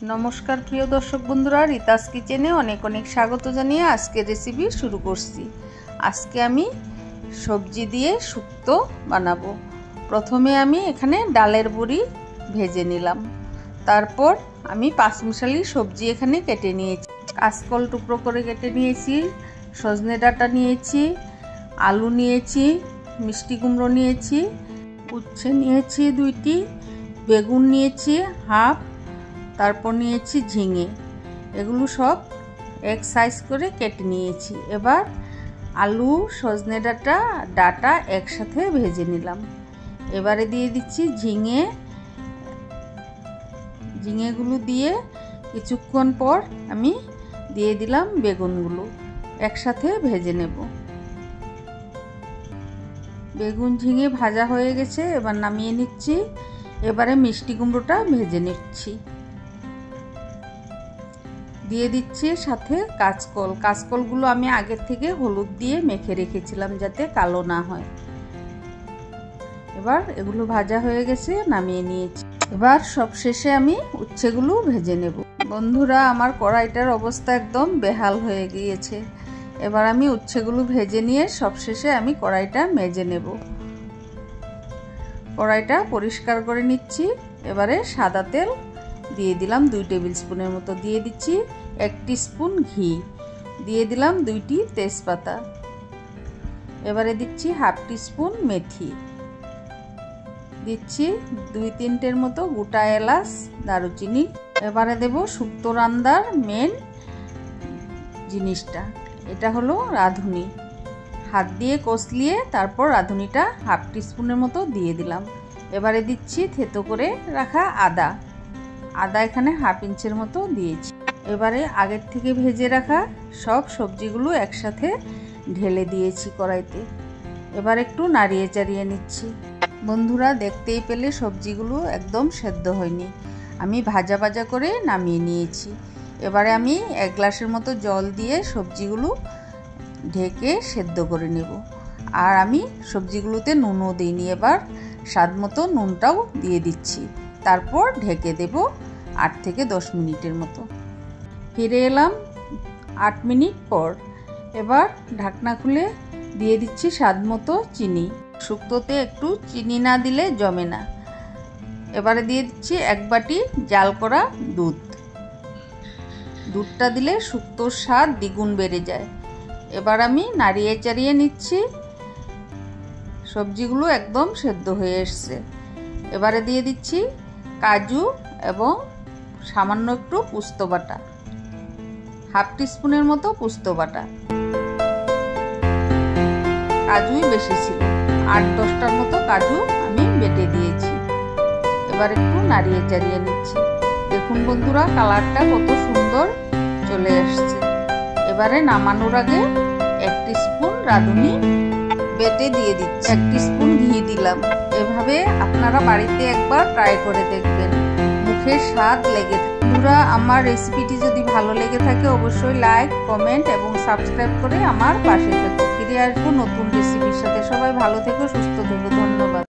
নমস্কার প্রিয় দর্শক বন্ধুরা, রিতাস কিচেনে অনেক অনেক স্বাগত জানিয়ে আজকে রেসিপি শুরু করছি। আজকে আমি সবজি দিয়ে শুক্তো বানাবো। প্রথমে আমি এখানে ডালের বড়ি ভেজে নিলাম, তারপর আমি পাঁচমিশালি সবজি এখানে কেটে নিয়েছি। কাঁচকল টুকরো করে কেটে নিয়েছি, সজনে ডাঁটা নিয়েছি, আলু নিয়েছি, মিষ্টি কুমড়ো নিয়েছি, উচ্ছে নিয়েছি 2টি, বেগুন নিয়েছি হাফ, তারপর নিয়েছি ঝিঙে। এগুলো সব এক সাইজ করে কেটে নিয়েছি। এবার আলু সজনে ডাঁটা একসাথে ভেজে নিলাম। এবারে দিয়ে দিচ্ছি ঝিঙেগুলো দিয়ে কিছুক্ষণ পর আমি দিয়ে দিলাম বেগুনগুলো, একসাথে ভেজে নেব। বেগুন ঝিঙে ভাজা হয়ে গেছে, এবার নামিয়ে নিচ্ছি। এবারে মিষ্টি কুমড়োটা ভেজে নিচ্ছি। দিয়ে দিচ্ছি সাথে কাঁচকলগুলো আমি আগের থেকে হলুদ দিয়ে মেখে রেখেছিলাম যাতে কালো না হয়। এবার এগুলো ভাজা হয়ে গেছে, নামিয়ে নিয়েছি। এবার সবশেষে আমি উচ্ছেগুলো ভেজে নেব। বন্ধুরা, আমার কড়াইটার অবস্থা একদম বেহাল হয়ে গিয়েছে। এবার আমি উচ্ছেগুলো ভেজে নিয়ে সবশেষে আমি কড়াইটা মেজে নেব। কড়াইটা পরিষ্কার করে নিচ্ছি। এবারে সাদা তেল দিয়ে দিলাম 2 টেবিল স্পুনের মতো, দিয়ে দিচ্ছি 1 টিস্পুন ঘি, দিয়ে দিলাম 2টি তেজপাতা, এবারে দিচ্ছি হাফ টিস্পুন মেথি, দিচ্ছি 2-3টের মতো গোটা এলাচ দারুচিনি। এবারে দেব শুক্তো রান্নার মেন জিনিসটা, এটা হলো রাঁধুনি। হাত দিয়ে কষলিয়ে তারপর রাঁধুনিটা হাফ টিস্পুনের মতো দিয়ে দিলাম। এবারে দিচ্ছি থেতো করে রাখা আদা এখানে হাফ ইঞ্চের মতো দিয়েছি। এবারে আগের থেকে ভেজে রাখা সব সবজিগুলো একসাথে ঢেলে দিয়েছি কড়াইতে। এবার একটু নাড়িয়ে চাড়িয়ে নিচ্ছি। বন্ধুরা, দেখতেই পেলে সবজিগুলো একদম সেদ্ধ হয়নি, আমি ভাজা ভাজা করে নামিয়ে নিয়েছি। এবারে আমি 1 গ্লাসের মতো জল দিয়ে সবজিগুলো ঢেকে সেদ্ধ করে নেব। আর আমি সবজিগুলোতে নুনও দিইনি। এবার স্বাদ মতো নুনটাও দিয়ে দিচ্ছি, তারপর ঢেকে দেব 8 থেকে 10 মিনিটের মতো। ফিরে এলাম 8 মিনিট পর। এবার ঢাকনা খুলে দিয়ে দিচ্ছি স্বাদ মতো চিনি। শুক্তোতে একটু চিনি না দিলে জমে না। এবারে দিয়ে দিচ্ছি 1 বাটি জাল করা দুধটা দিলে শুক্তোর স্বাদ দ্বিগুণ বেড়ে যায়। এবার আমি নাড়িয়ে চাড়িয়ে নিচ্ছি। সবজিগুলো একদম সেদ্ধ হয়ে এসছে। এবারে দিয়ে দিচ্ছি কাজু এবং সামান্য একটু পোস্ত বাটা, হাফ টিস্পুনের মতো পোস্ত বাটা। কাজুই বেশি ছিল, 8-10টার মতো কাজু আমি বেটে দিয়েছি। এবার একটু নাড়িয়ে চাড়িয়ে নিচ্ছি। দেখুন বন্ধুরা, কালারটা কত সুন্দর চলে এসছে। এবারে নামানোর আগে 1 টিস্পুন রাঁধুনি বেটে দিয়ে দিচ্ছি, 1 টিস্পুন ঘি দিলাম। এভাবে আপনারা বাড়িতে একবার ট্রাই করে দেখবেন, মুখে স্বাদ লেগে থাকে। বন্ধুরা, আমার রেসিপিটি যদি ভালো লেগে থাকে অবশ্যই লাইক, কমেন্ট এবং সাবস্ক্রাইব করে আমার পাশে থাকুন। ফিরে আসবো নতুন রেসিপির সাথে। সবাই ভালো থেকো, সুস্থ থেকো। ধন্যবাদ।